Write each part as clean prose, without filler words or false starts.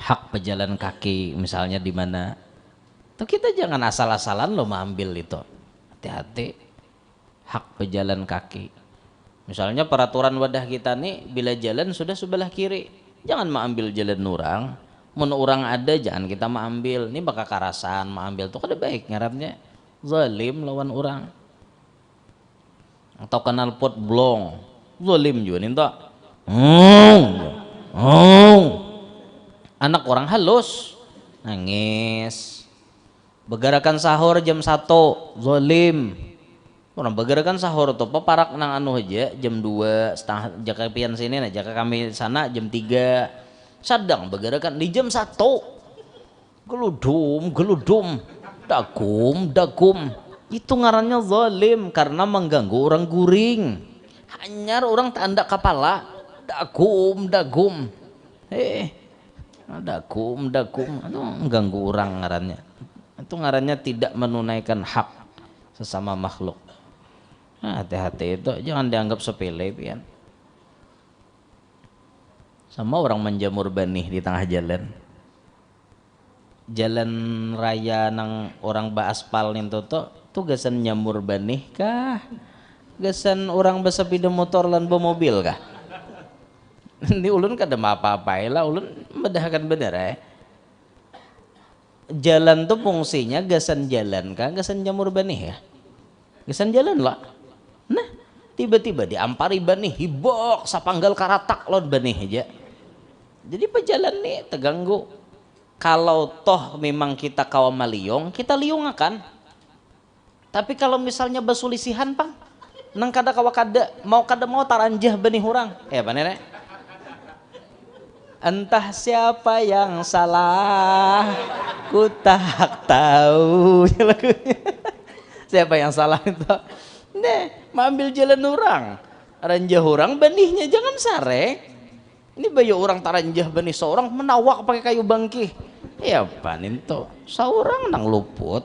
hak pejalan kaki misalnya di mana. Tuh kita jangan asal-asalan lo mengambil itu. Hati-hati hak pejalan kaki. Misalnya peraturan wadah kita nih bila jalan sudah sebelah kiri, jangan mengambil jalan orang. Mun orang ada jangan kita mengambil. Ini bakal karasan mengambil tuh kada baik ngarannya zalim lawan orang. Atau kenal pot blong, zalim juga nih tak. Anak orang halus nangis. Begarakan sahur jam 1 zalim. Orang begarakan sahur tuh parak nang anu aja jam 2 setengah jaka pian sini nah jaka kami sana jam 3. Sadang begarakan di jam 1. Geludum, dagum. Itu ngarannya zalim karena mengganggu orang guring. Hanyar orang tanda kepala dagum. Dagum itu mengganggu orang ngarannya. Itu ngarannya tidak menunaikan hak sesama makhluk. Nah, hati-hati itu jangan dianggap sepele pian. Sama orang menjamur benih di tengah jalan. Jalan raya nang orang baaspal itu tuh gasan nyamur benih kah? Gasan orang bersepeda motor lan mobil kah? Di ulun kada apa-apa lah, ulun medahkan bener Jalan tuh fungsinya gasan jalan kah? Gasan nyamur benih ya? Gasan jalan lah. Nah, tiba-tiba diampari benih hibok sapanggal karatak lon benih aja. Jadi pejalan nih terganggu. Kalau toh memang kita kawan maliong, kita liung akan. Tapi kalau misalnya basulisihan pang, nang kada kawa kada mau taranjah benih orang. Apa nenek? Entah siapa yang salah, ku tak tahu. Siapa yang salah itu? Nih, mengambil jalan orang, ranjah orang benihnya jangan sarek. Ini bayu orang taranjah benih seorang menawak pakai kayu bangkih. Ya panin tuh, seorang nang luput.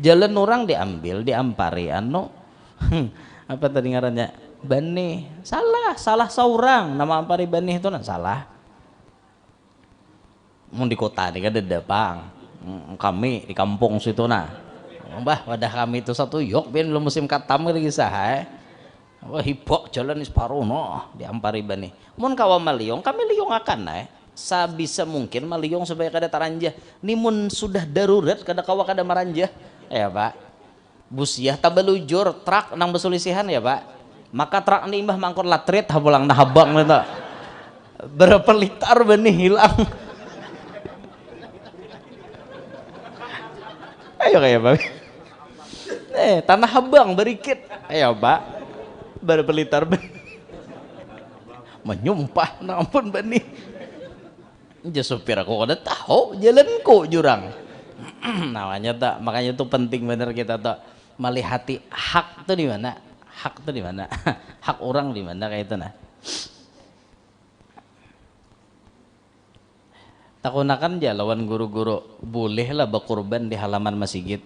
Jalan orang diambil, diampari anu. Apa tadi ngarannya? Benih. Salah seorang. Nama ampari benih itu salah. Mau di kota nih kan ada bang. Kami di kampung situ nah. Mbah wadah kami itu satu yok biar belum musim katam lagi sah. Wah hibok jalan separuh no diampari benih. Mun kawa maliong kami liung akan sabisa mungkin maliong supaya kada taranjah. Nimun sudah darurat kada kawa kada maranjah. Ya Pak. Busiah tabalujur truk nang besulisihan ya Pak. Maka truk ni imbah mangkon latrit hapulang nahabang itu. Berapa liter benih hilang. Ayo kayak Pak. Tanah habang berikit. Ayo Pak. Berapa liter benih. Menyumpah nampun benih. Jadi supir aku kada tahu jalanku jurang. Namanya tak, makanya itu penting bener kita tak melihati hak itu di mana, hak itu di mana, hak orang di mana kayak itu nah. Takunakan aja lawan guru-guru bolehlah berkorban di halaman masjid.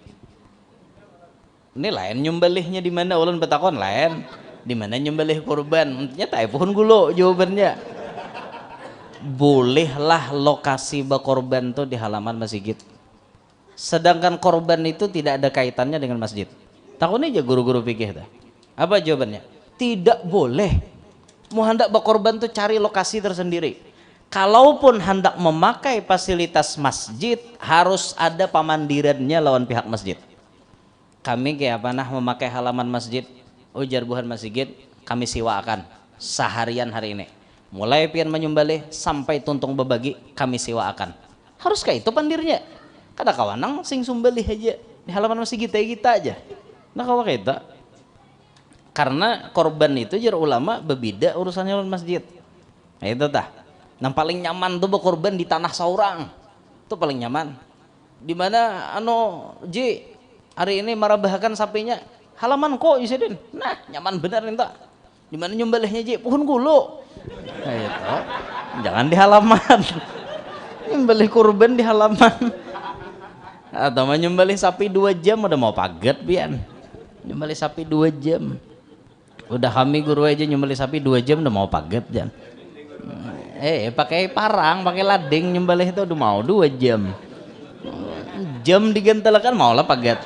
Ini lain nyembelihnya di mana ulun betakon lain, di mana nyembelih korban. Ternyata iPhone gulo jawabannya. Bolehlah lokasi berkorban tuh di halaman masjid. Sedangkan korban itu tidak ada kaitannya dengan masjid. Takut aja guru-guru fikih dah. Apa jawabannya? Tidak boleh. Mau hendak berkorban tuh cari lokasi tersendiri. Kalaupun hendak memakai fasilitas masjid harus ada pamandirannya lawan pihak masjid. Kami kayak apa nah memakai halaman masjid, ujar buhan masjid, kami siwakan seharian hari ini. Mulai pian menyembelih sampai tuntung berbagi kami siwakan. Haruskah itu pandirnya? Kada kawanang sing sumbelih aja di halaman masjid kita aja. Nah kawa kita. Karena korban itu jar ulama berbeda urusannya lawan masjid. Nah itu tah. Yang paling nyaman tuh berkorban di tanah saurang. Itu paling nyaman. Di mana Ji hari ini marabahakan sapinya halaman kok Isidin. Nah, nyaman benar nih tak. Di mana nyembelihnya Ji? Pohon gulo. Nah itu. Jangan di halaman. Nyembelih kurban di halaman. Atau nyembelih sapi 2 jam udah mau paget pian. Nyembelih sapi 2 jam. Udah kami guru aja nyembelih sapi 2 jam udah mau paget jan. Pakai parang, pakai lading nyembelih itu udah mau 2 jam. Jam digantelakan mau lah pagat.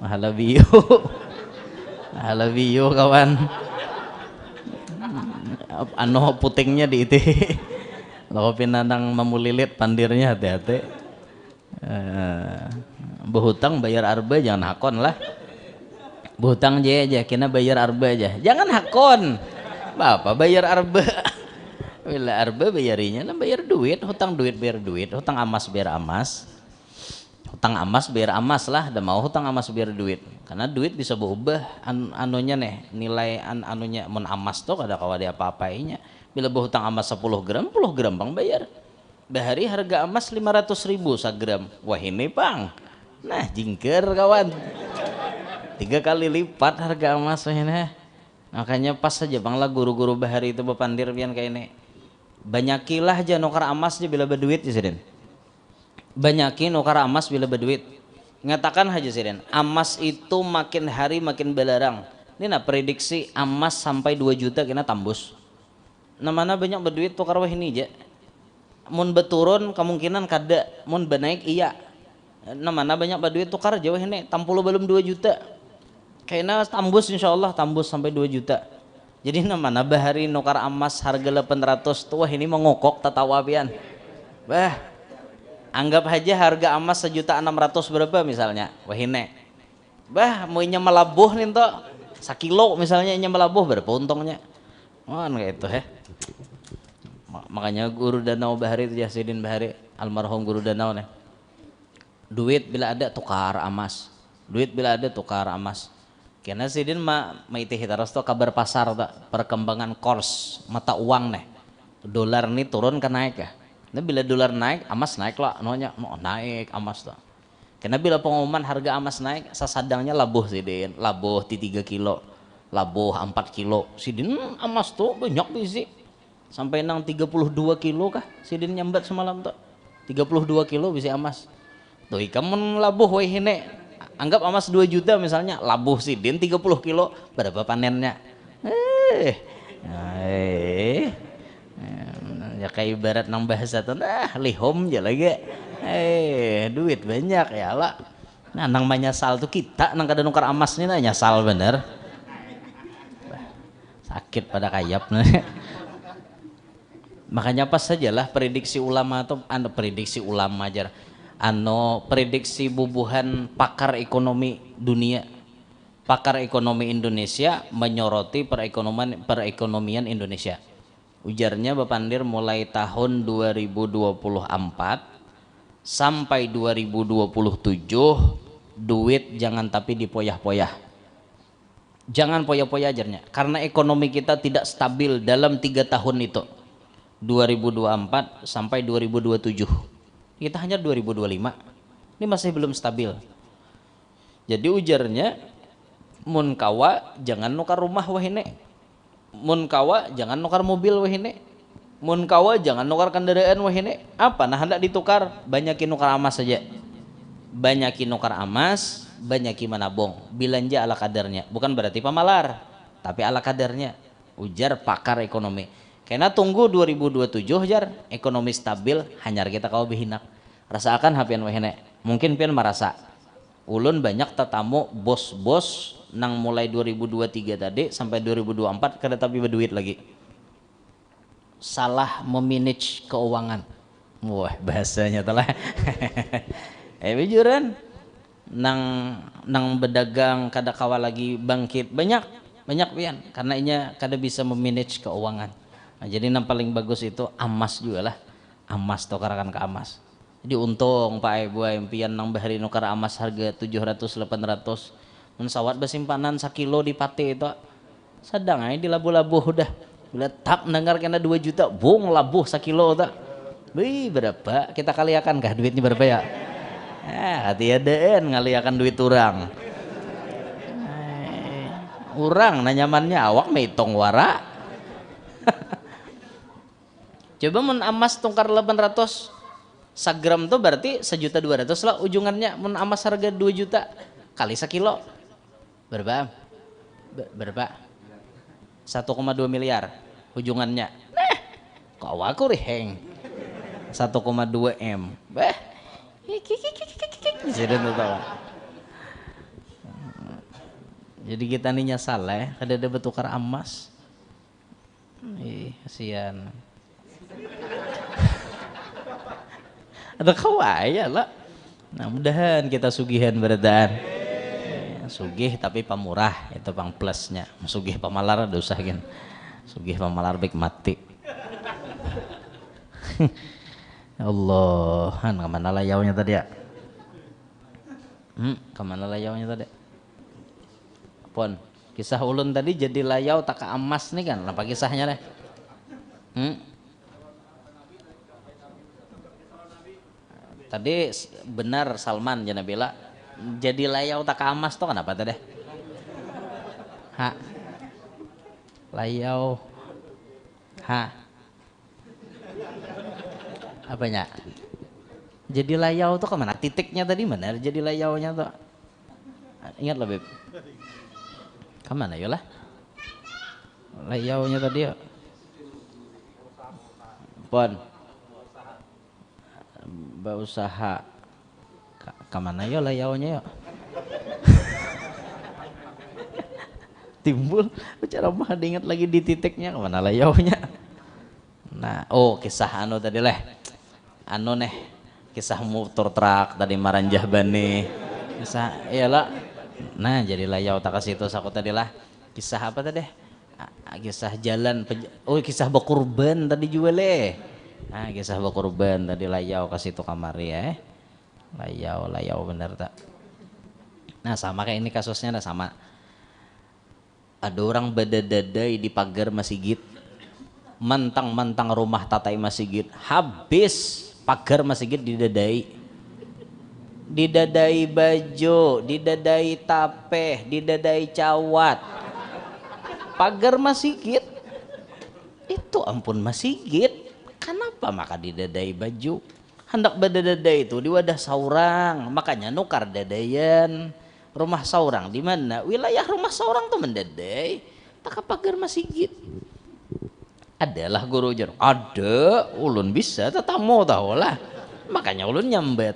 Mahalabiyo. Mahalabiyo kawan. Ano putingnya di itu. Kalau pinanang memulilit pandirnya hati-hati. Berhutang bayar arba jangan hakon lah. Berhutang aja kena bayar arba aja. Jangan hakon. Bapak bayar arba. Bila arba bayarinya lah bayar duit, hutang duit bayar duit, hutang amas bayar amas. Hutang amas bayar amas lah, udah mau hutang amas bayar duit. Karena duit bisa berubah anunya nih, nilai anunya mun amas tuh kada kawa dia apa-apainya. Bila berhutang amas 10 gram, 10 gram bang bayar. Bahari harga emas 500.000 sagram. Wah ini bang. Nah jingker kawan. 3 kali lipat harga emas ini. Makanya pas saja bang lah guru-guru bahari itu bepandir pian kayak ini. Banyakilah aja nukar emas aja bila berduit ya Sidin. Banyakin nukar emas bila berduit. Ngatakan aja Sidin, emas itu makin hari makin belarang. Ini nah prediksi emas sampai 2 juta kena tambus. Namanya banyak berduit tukar wah ini aja. Mun beturun kemungkinan kada, mun benaik iya. Namanya banyak berduit tukar jauh ini, tampul belum 2 juta. Kayaknya tambus insyaallah tambus sampai 2 juta. Jadi namanya bahari nukar emas harga 800 tuh wah ini mengokok tatawa pian. Bah, anggap aja harga emas 1.600.000 berapa misalnya, wah ini. Bah, mau melabuh nih toh, 1 kilo misalnya melabuh berapa untungnya? Wah kayak itu Makanya guru danau bahari itu Jasidin Bahari, almarhum guru danau nih. Duit bila ada tukar emas, duit bila ada tukar emas. Karena Sidin maiti hitaros tuh kabar pasar tak perkembangan kurs mata uang nih. Dolar nih turun ke naik ya. Nah bila dolar naik, emas naik lah, nonya mau naik emas tuh. Karena bila pengumuman harga emas naik, sasadangnya labuh Sidin, labuh di 3 kilo, labuh 4 kilo. Sidin emas tuh banyak bisi. Sampai nang 32 kilo kah Sidin nyambat semalam tuh. 32 kilo bisa emas. Tuh kamu labuh weh ini. Anggap emas 2 juta misalnya, labuh Sidin 30 kilo, berapa panennya? Ya kayak ibarat nang bahasa tuh, lihom aja lagi. Duit banyak ya lah. Nah nang menyesal tuh kita nang kada nukar emas nih nah nyesal bener. Sakit pada kayap nih. Makanya pas sajalah prediksi ulama atau prediksi ulama aja. Prediksi bubuhan pakar ekonomi dunia, pakar ekonomi Indonesia menyoroti perekonomian Indonesia. Ujarnya Bapandir mulai tahun 2024 sampai 2027 duit jangan tapi dipoyah-poyah. Jangan poyah-poyah ajarnya, karena ekonomi kita tidak stabil dalam 3 tahun itu. 2024 sampai 2027. Kita hanya 2025. Ini masih belum stabil. Jadi ujarnya mun kawa jangan nukar rumah wah ini. Mun kawa jangan nukar mobil wah ini. Mun kawa jangan nukar kendaraan wah ini. Apa nah hendak ditukar? Banyakin nukar emas saja. Banyakin nukar emas, banyakin menabung. Belanja ala kadarnya. Bukan berarti pamalar, tapi ala kadarnya. Ujar pakar ekonomi. Karena tunggu 2027 jar ekonomi stabil hanyar kita kau behinak. Rasakan hapian wehene. Mungkin pian merasa. Ulun banyak tetamu bos-bos nang mulai 2023 tadi sampai 2024 kada tapi berduit lagi. Salah memanage keuangan. Wah, bahasanya telah. Bijuran nang berdagang kada kawa lagi bangkit banyak pian karena inya kada bisa memanage keuangan. Nah, jadi yang paling bagus itu emas juga lah, emas tukarakan ke emas. Jadi untung Pak Ibu impian nang bahari nukar emas harga 700-800 mensawat besimpanan 1 kilo di Pati itu sedang aja di labu-labu udah bila tak mendengar kena 2 juta bung labuh 1 kilo tak berapa kita kaliakan kah duitnya berapa ya hati adaan ngaliakan duit orang nanyamannya awak meitong wara. Coba mun emas tungkar 800 sagram tuh berarti 1.200.000 lah ujungannya. Mun emas harga 2 juta kali 1 kilo berapa? 1,2 miliar. ujungannya. Nah, kau aku riheng 1,2 M. Bah, jadi kita nih salah, kada ada bertukar emas. Ih, kasihan. Ada kawaya lah. Nah, mudahan kita sugihan berdan. Sugih tapi pamurah itu pang plusnya. Sugih pamalar ada usah kan. Sugih pamalar baik mati. Allah, kemana layaunya tadi ya? Kemana layaunya tadi? Pon, kisah ulun tadi jadi layau tak emas nih kan? Apa kisahnya deh? Tadi benar Salman Janabila jadi layau tak emas tuh kenapa tadi? Layau, apanya? Jadi layau tuh kemana? Titiknya tadi mana? Jadi layaunya tuh. Ingat lah Beb. Kemana yolah? Layaunya tadi ya. Pon. Berusaha. Kemana ya layaunya ya? Timbul bicara mah diingat lagi di titiknya kemana layaunya. Nah, kisah anu tadi leh. Anu nih kisah motor truk tadi maranjah bani. Kisah iyalah. Nah, jadi layau tak kasih itu aku tadi lah. Kisah apa tadi? Kisah jalan kisah bakurban tadi juga leh. Nah, kisah bakurban tadi layau kasih itu kamari ya. Layau bener tak? Nah, sama kayak ini kasusnya sama. Ada orang badadadai di pagar masjid. Mantang-mantang rumah tatai masjid. Habis pagar masjid didadai baju, didadai tapeh, didadai cawat. Pagar masjid itu ampun masjid. Kenapa maka didadai baju? Hendak badadadai itu di wadah saurang, makanya nukar dadayan. Rumah saurang di mana? Wilayah rumah saurang tuh mendadai. Tak pagar masjid. Adalah guru jar. Ada, ulun bisa tetamu tahu lah. Makanya ulun nyambet.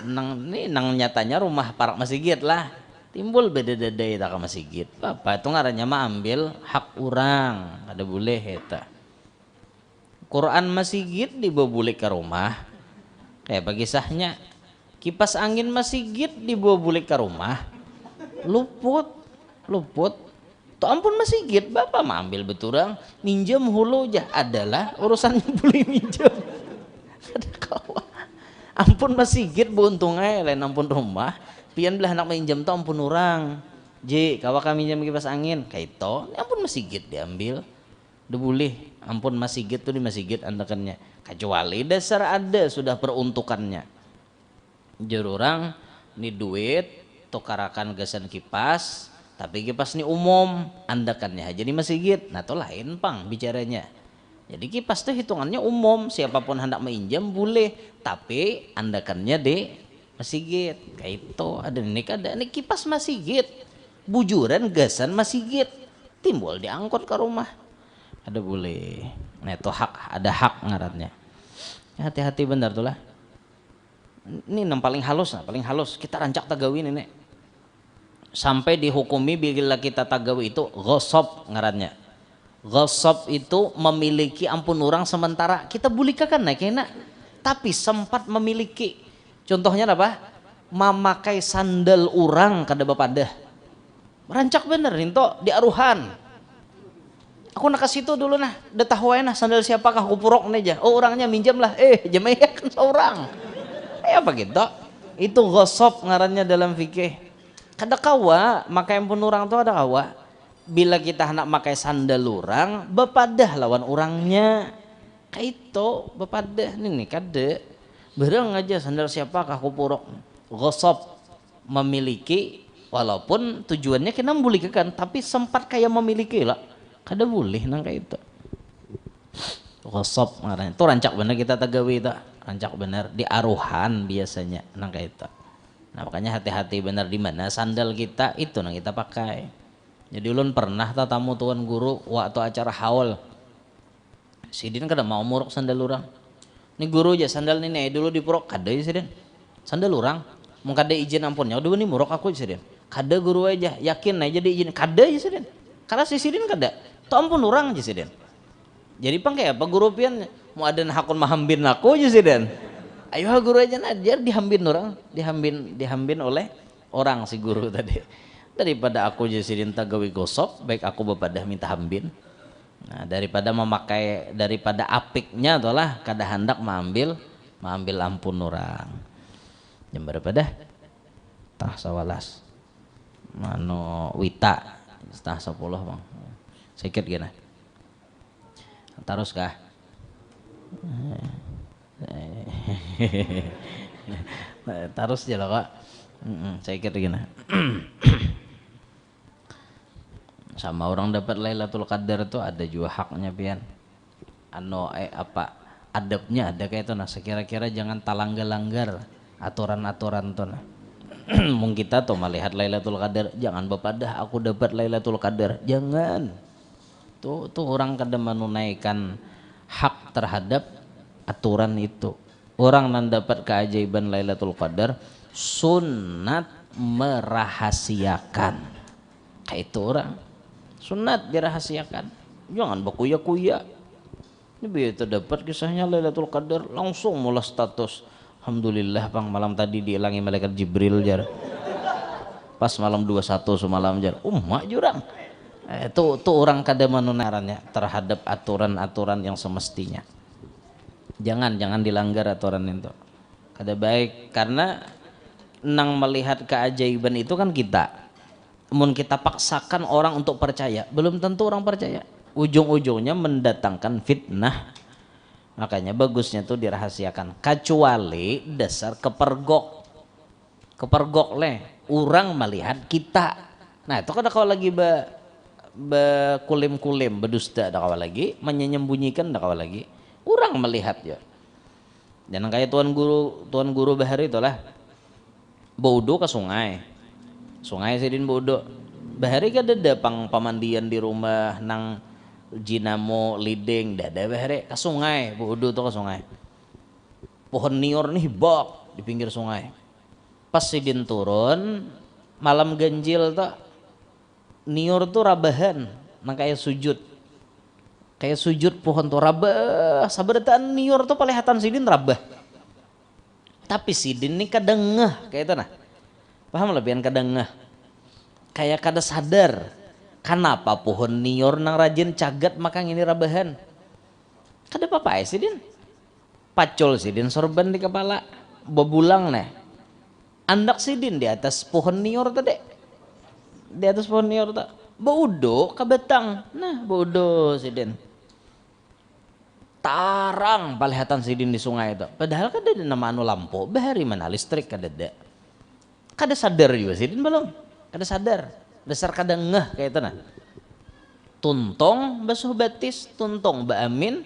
Nang nyatanya rumah parak masjid lah. Timbul beda dadai tak masjid. Bapak itu ngarannya mah ambil hak orang. Ada boleh eta. Quran masjid dibawa boleh ke rumah. Kayak bagi sahnya. Kipas angin masjid dibawa boleh ke rumah. Luput. Tuh ampun masjid, bapak mah ambil beturang, minjem hulu aja adalah urusan boleh minjem. Ada kawan. Ampun masjid buuntungnya lain ampun rumah. Pian belah anak minjem tuh ampun orang. Kawa kami minjem kipas angin, kayak itu, ampun masjid diambil. Udah boleh, ampun masjid tuh di masjid andakannya. Kecuali dasar ada sudah peruntukannya. Jururang ini duit tukarakan gasan kipas. Tapi kipas ini umum, andakannya jadi masjid. Nah itu lain pang bicaranya. Jadi kipas itu hitungannya umum, siapapun hendak minjam boleh. Tapi andakannya di masjid. Kayak itu ada ini kipas masjid, bujuran gasan masjid, timbul diangkut ke rumah. Ada boleh. Nah itu hak, ada hak ngarannya. Hati-hati benar tuh lah. Ini yang paling halus, paling halus. Kita rancak tagawin ini. Sampai dihukumi bila kita tagawi itu ghasab ngarannya. Ghasab itu memiliki ampun orang sementara kita bulikakan naik enak. Tapi sempat memiliki. Contohnya apa? Memakai sandal orang kada bapadah. Rancak bener itu di aruhan. Aku nak kasih itu dulu nah, udah tahu nah sandal siapakah aku purok aja. Oh orangnya minjam lah. Jemaah kan seorang. Apa gitu? Itu ghasab ngarannya dalam fikih. Kada kawa, makai pun orang tuh ada kawa. Bila kita hendak makai sandal orang, bepadah lawan orangnya. Kayak itu, bepadah nih kada. Berang aja sandal siapakah aku purok. Ghasab memiliki, walaupun tujuannya kita membulikan, tapi sempat kayak memiliki lah. Kada boleh nang kayak itu. Ghasab ngarannya. Itu rancak bener kita tagawi itu. Rancak bener di aruhan biasanya nang kayak itu. Nah makanya hati-hati benar di mana sandal kita itu yang kita pakai. Jadi ulun pernah tamu tuan guru waktu acara haul. Sidin kada mau muruk sandal urang. Ini guru aja sandal ini dulu dipuruk kada ya sidin. Sandal urang. Mau kada izin ampunnya. Udah ini muruk aku sidin. Kada guru aja yakin aja di izin kada ya sidin. Karena si sidin kada. Tuh ampun urang aja sidin. Jadi pang kayak apa guru pian mau ada hakun mahambin aku aja sidin. Ayo guru aja najar dihambin orang, dihambin oleh orang si guru tadi. Daripada aku jadi sidin tagawi gosok, baik aku bepadah minta hambin. Nah, daripada apiknya itulah kada hendak mengambil ampun orang. Jam berapa dah? Tah sawalas. Mano wita setengah 10 bang. Sikit gini. Terus kah? Terus aja lah kak. Sikit gini. Sama orang dapat Lailatul Qadar tuh ada juga haknya pian. Adabnya ada kayak itu nah sekira-kira jangan talanggar-langgar aturan-aturan tuh nah. Mung kita tuh melihat Lailatul Qadar jangan bepadah aku dapat Lailatul Qadar jangan. Tuh orang kada menunaikan hak terhadap aturan itu. Orang nan dapat keajaiban Lailatul Qadar sunat merahasiakan. Kayak itu orang. Sunat dirahasiakan. Jangan berkuya-kuya. Ini begitu dapat kisahnya Lailatul Qadar langsung mulai status. Alhamdulillah bang malam tadi diilangi malaikat Jibril jar. Pas malam 21 semalam jar. Mak jurang. Itu orang kada menunarannya terhadap aturan-aturan yang semestinya. Jangan dilanggar aturan itu. Kada baik karena nang melihat keajaiban itu kan kita. Mun kita paksakan orang untuk percaya, belum tentu orang percaya. Ujung-ujungnya mendatangkan fitnah. Makanya bagusnya tuh dirahasiakan. Kecuali dasar kepergok orang melihat kita. Nah itu kan kalau lagi kulim-kulim berdusta ada kawal lagi, menyembunyikan ada kawal lagi. Orang melihat ya. Dan kayak tuan guru bahari itulah bodoh ke sungai sidin bodoh bahari kada ada pamandian di rumah nang jinamo liding dada bahari ke sungai bodoh tuh ke sungai pohon nior nih bak di pinggir sungai pas sidin turun malam ganjil tuh nior tuh rabahan nang kayak sujud pohon tuh rabah saberetaan nior tuh pelihatan sidin rabah tapi sidin ini kadang ngeh kayak itu nah paham lebihan kadang ngeh kayak kada sadar kenapa pohon nior nang rajin cagat makang ini rabahan kada apa-apa ya sidin pacul sidin sorban di kepala bebulang nah andak sidin di atas pohon nior tadi di atas pohon nior tak baudo kabetang nah baudo sidin tarang palihatan sidin di sungai itu padahal kada ada nama anu lampu bahari mana listrik kada sadar juga sidin belum kada sadar dasar kada ngeh kayak itu nah tuntong basuh batis tuntong ba amin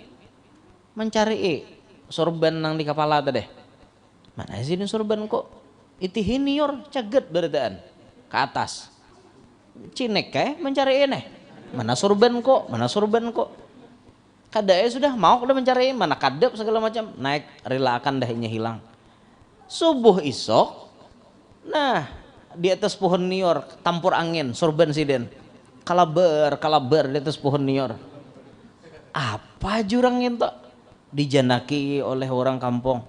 mencari sorban nang di kepala tadi mana sidin sorban kok itihin nior caget berataan ke atas cinek kayak mencari mana sorban kok kada sudah mau kada mencari mana kadep segala macam naik relakan dahnya hilang subuh isok nah di atas pohon nior tampur angin sorban sidin kalabar di atas pohon nior apa jurang itu dijanaki oleh orang kampung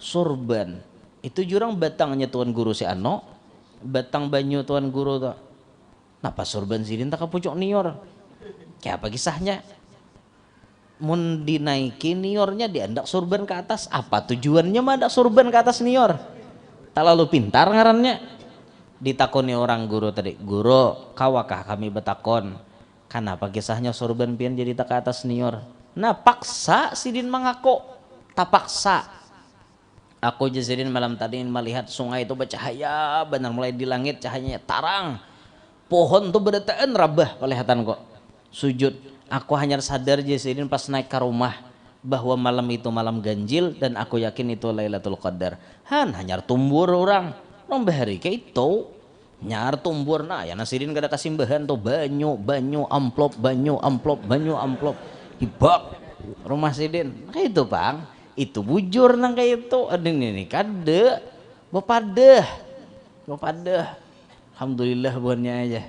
sorban itu jurang batangnya tuan guru si Ano batang banyu tuan guru tuh napa sorban sidin tak kepucuk nior kayak apa kisahnya mun dinaiki niornya diandak sorban ke atas apa tujuannya mah ada sorban ke atas nior tak lalu pintar ngarannya ditakoni orang guru tadi guru kawakah kami betakon kenapa kisahnya sorban pian jadi tak ke atas nior nah paksa sidin mengaku tak paksa aku sidin malam tadi melihat sungai itu bercahaya benar mulai di langit cahayanya tarang pohon tuh berdataan rabah kelihatan kok sujud aku hanya sadar sidin pas naik ke rumah bahwa malam itu malam ganjil dan aku yakin itu Lailatul Qadar hanya tumbur orang bahari kayak itu nyar tumburna ya nasirin kada kasimbahan tuh banyu amplop hibak rumah sidin kayak itu Bang, itu bujur nang kayak itu ada ini kade bepadah alhamdulillah buannya aja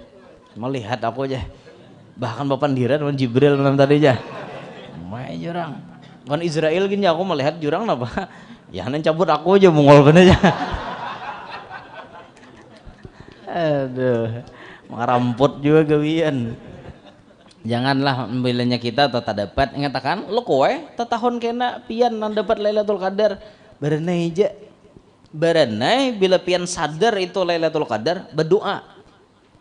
melihat aku aja bahkan bapandiran wan Jibril nam tadi aja main jurang kan Israel gini aku melihat jurang apa ya nan cabut aku aja mongol bener aja aduh ngeramput juga gawian. Janganlah bilanya kita tak dapat ngatakan lo kowe tetahun kena pian nan dapat Lailatul Qadar berenai aja berenai bila pian sadar itu Lailatul Qadar berdoa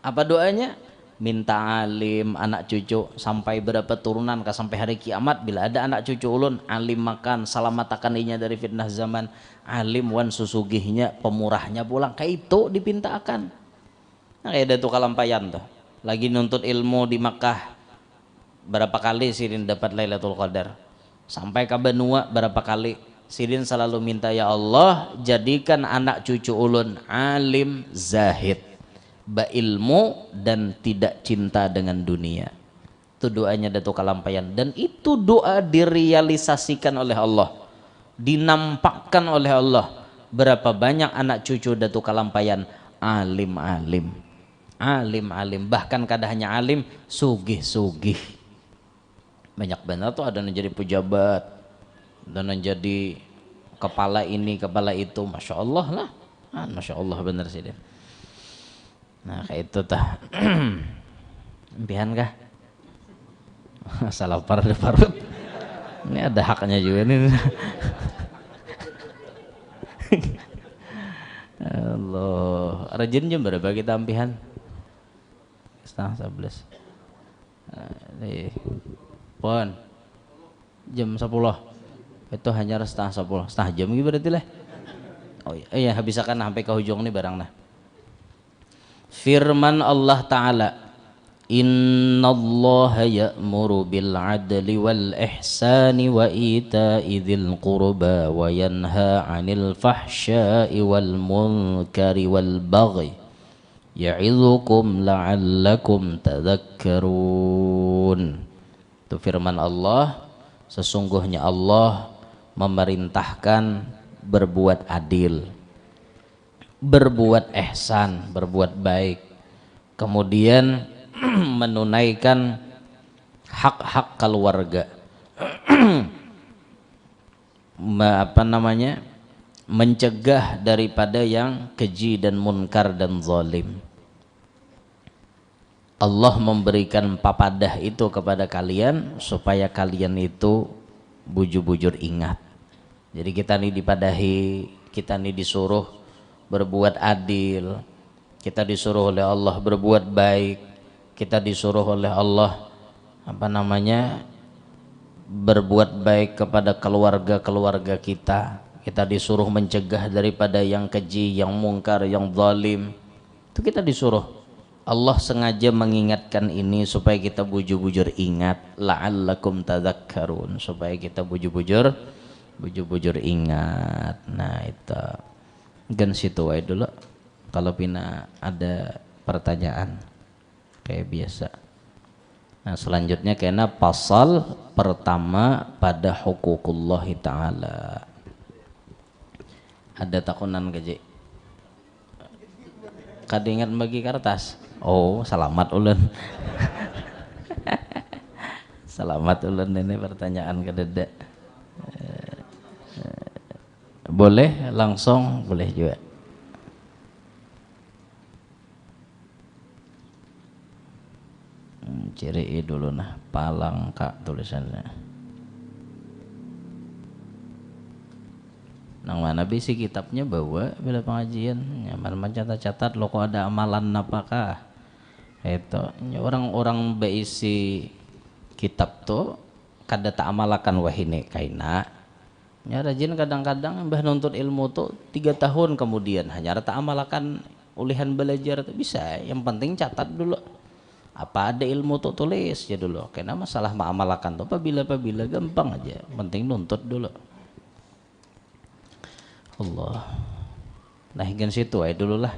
apa doanya minta alim anak cucu sampai berapa turunan ke sampai hari kiamat bila ada anak cucu ulun alim makan salamatakan inya dari fitnah zaman alim wan susugihnya pemurahnya pulang kayak itu dipintakan. Nah, kayak ada tuh kalampayan tuh lagi nuntut ilmu di Makkah berapa kali Sirin dapat Lailatul Qadar sampai ke benua berapa kali Sirin selalu minta ya Allah jadikan anak cucu ulun alim zahid ilmu dan tidak cinta dengan dunia. Itu doanya Datuk Kalampayan dan itu doa direalisasikan oleh Allah dinampakkan oleh Allah. Berapa banyak anak cucu Datuk Kalampayan alim bahkan kada hanya alim sugih banyak benar tuh ada yang jadi pejabat dan yang jadi kepala ini kepala itu Masya Allah lah Masya Allah bener sih dia. Nah kayak itu tah impian kah salah parut ini ada haknya juga nih Allah rajin jam berapa kita impian 10:30 pon jam 10 itu hanya 10:30 setengah jam gitu berarti lah oh iya habis akan sampai ke ujung nih barang nah firman Allah Ta'ala innallaha ya'muru bil adli wal ihsani wa ita'i dzil qurba wa yanha 'anil fahsya'i wal munkari wal baghi ya'idzukum la'allakum tadhakkarun. Itu firman Allah sesungguhnya Allah memerintahkan berbuat adil berbuat ihsan, berbuat baik, kemudian menunaikan hak-hak keluarga, mencegah daripada yang keji dan munkar dan zalim. Allah memberikan papadah itu kepada kalian supaya kalian itu bujur-bujur ingat. Jadi kita nih dipadahi, kita nih disuruh berbuat adil, kita disuruh oleh Allah berbuat baik, kita disuruh oleh Allah berbuat baik kepada keluarga-keluarga kita disuruh mencegah daripada yang keji, yang mungkar, yang zalim. Itu kita disuruh. Allah sengaja mengingatkan ini supaya kita bujur-bujur ingat, la'allakum tadhakkarun, supaya kita bujur-bujur ingat. Nah itu gan situ wae dulu kalau pina ada pertanyaan kayak biasa. Nah selanjutnya kena pasal pertama pada hukukullah ta'ala. Ada takunan gaji kadingat bagi kertas oh selamat ulun selamat ulun ini pertanyaan kedede boleh langsung boleh juga ciri dulu nah palangka tulisannya nang mana bisi kitabnya bawa bila pengajian nyaman catat-catat lo kok ada amalan apakah itu orang-orang beisi kitab tuh kada tak amalakan wahine kaina ya rajin kadang-kadang mbah nuntut ilmu tuh 3 tahun kemudian hanya tak amalakan ulihan belajar tuh bisa yang penting catat dulu apa ada ilmu tuh tulis ya dulu karena masalah mengamalkan tuh apabila gampang aja penting nuntut dulu Allah nah hingga situ aja dulu lah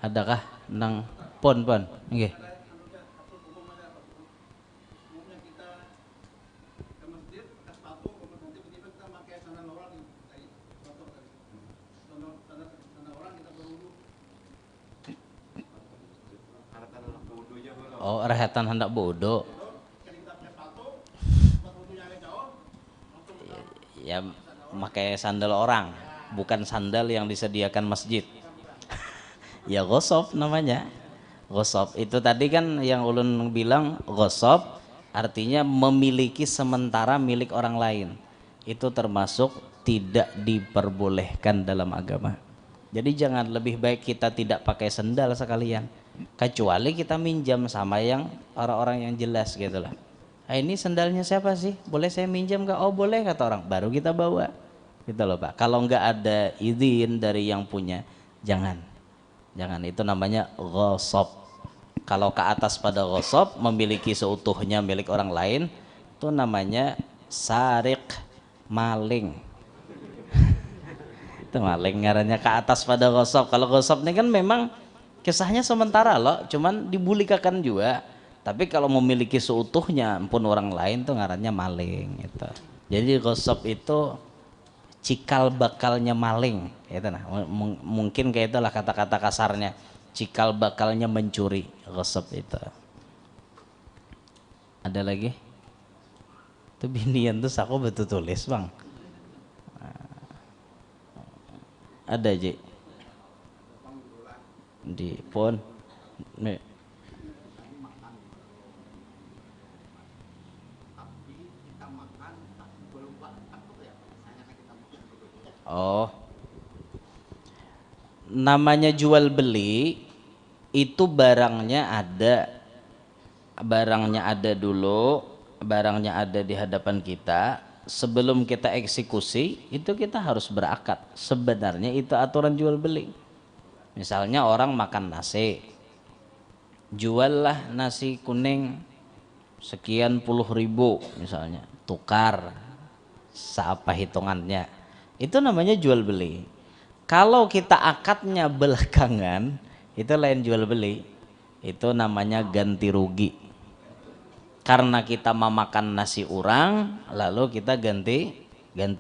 adakah nang pon nggih. Oh, rehetan hendak bodoh. Ya, pakai sandal orang, bukan sandal yang disediakan masjid. Ya gosop namanya. Gosop itu tadi kan yang ulun bilang, gosop artinya memiliki sementara milik orang lain. Itu termasuk tidak diperbolehkan dalam agama. Jadi jangan, lebih baik kita tidak pakai sandal sekalian, kecuali kita minjam sama yang orang-orang yang jelas gitu lah. Ini sandalnya siapa sih? Boleh saya minjam gak? Oh boleh, kata orang. Baru kita bawa gitu loh Pak. Kalau nggak ada izin dari yang punya, jangan, itu namanya ghasab. Kalau ke atas pada ghasab, memiliki seutuhnya milik orang lain, itu namanya sarik, maling. Itu maling ngarannya ke atas pada ghasab. Kalau ghasab ini kan memang kisahnya sementara loh, cuman dibulikakan juga. Tapi kalau memiliki seutuhnya pun orang lain tuh ngarannya maling gitu. Jadi ghasab itu cikal bakalnya maling gitu. Nah, mungkin kayak itulah kata-kata kasarnya, cikal bakalnya mencuri, ghasab itu. Ada lagi? Itu binian tuh aku betul tulis bang. Ada Ji di pon nih. Oh, namanya jual beli itu barangnya ada dulu, barangnya ada di hadapan kita. Sebelum kita eksekusi itu kita harus berakad. Sebenarnya itu aturan jual beli. Misalnya orang makan nasi, juallah nasi kuning sekian puluh ribu misalnya, tukar seapa hitungannya, itu namanya jual beli. Kalau kita akadnya belakangan, itu lain jual beli, itu namanya ganti rugi. Karena kita memakan nasi orang, lalu kita ganti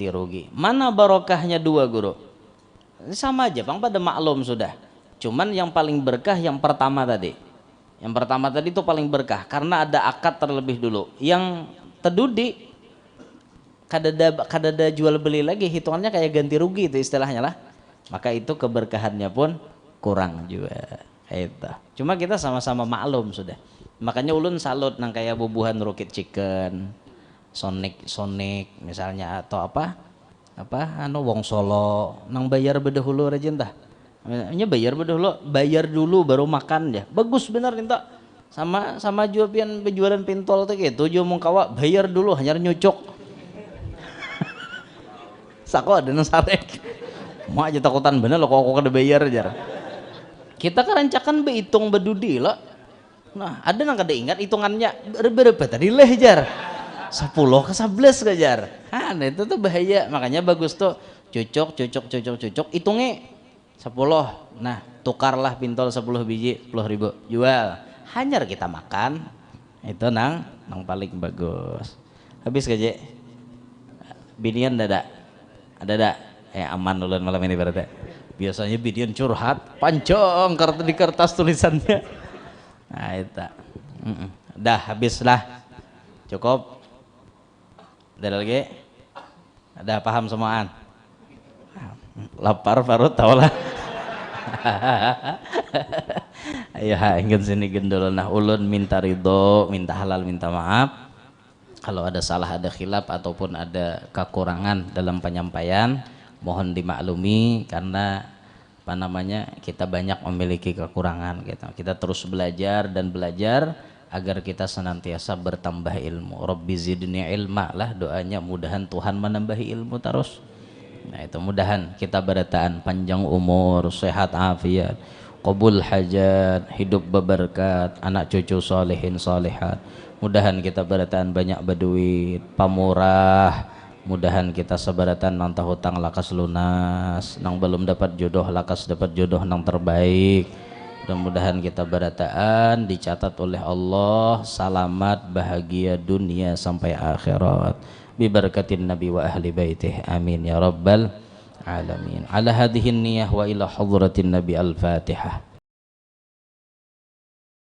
rugi. Mana barokahnya dua guru? Sama aja bang, pada maklum sudah. Cuman yang paling berkah yang pertama tadi. Yang pertama tadi itu paling berkah karena ada akad terlebih dulu. Yang terdudi kadada jual beli lagi, hitungannya kayak ganti rugi itu istilahnya lah. Maka itu keberkahannya pun kurang juga. Itu. Cuma kita sama-sama maklum sudah. Makanya ulun salut nang kayak bubuhan Rukit Chicken, Sonic misalnya, atau apa Wong Solo nang bayar bedahulu rajin tah. Nya bayar dulu baru makan ya. Bagus benar minta. Sama jualan pintol tuh gitu, jual mungkawa bayar dulu hanya nyucuk. Sako ada nang sarek. Mau aja takutan bener lo kok kada bayar jar. Kita kerancakan behitung bedudi lo. Nah, ada nang kada ingat hitungannya berapa tadi leh jar. 10 ke 11 ke jar. Nah, itu tuh bahaya. Makanya bagus tuh cucuk hitungnya 10. Nah, tukarlah pintol 10 biji 10.000. Jual. Hanyar kita makan. Itu nang paling bagus. Habis ke Je. Binian ada aman ulun malam ini berarti. Biasanya binian curhat panjang di kertas tulisannya. Nah itu dah habis lah, cukup. Ada lagi? Ada paham semuaan? Lapar baru tahu lah. Ayo ingin sini gendol. Nah ulun minta ridho, minta halal, minta maaf kalau ada salah, ada khilaf ataupun ada kekurangan dalam penyampaian, mohon dimaklumi karena kita banyak memiliki kekurangan gitu. Kita terus belajar agar kita senantiasa bertambah ilmu. Rabbi zidni ilma lah doanya, mudahan Tuhan menambahi ilmu terus. Nah itu mudahan kita berataan panjang umur, sehat afiat, qabul hajat, hidup berberkat, anak cucu solehin solehat. Mudahan kita berataan banyak berduit, pamurah. Mudahan kita sebaratan nang hutang lakas lunas, nang belum dapat jodoh lakas dapat jodoh nang terbaik. Mudah-mudahan kita berataan dicatat oleh Allah selamat bahagia dunia sampai akhirat bi barakatin nabi wa ahli baitih amin ya rabbal alamin. Ala hadhihi niyah wa ila hadratin nabi al-fatihah.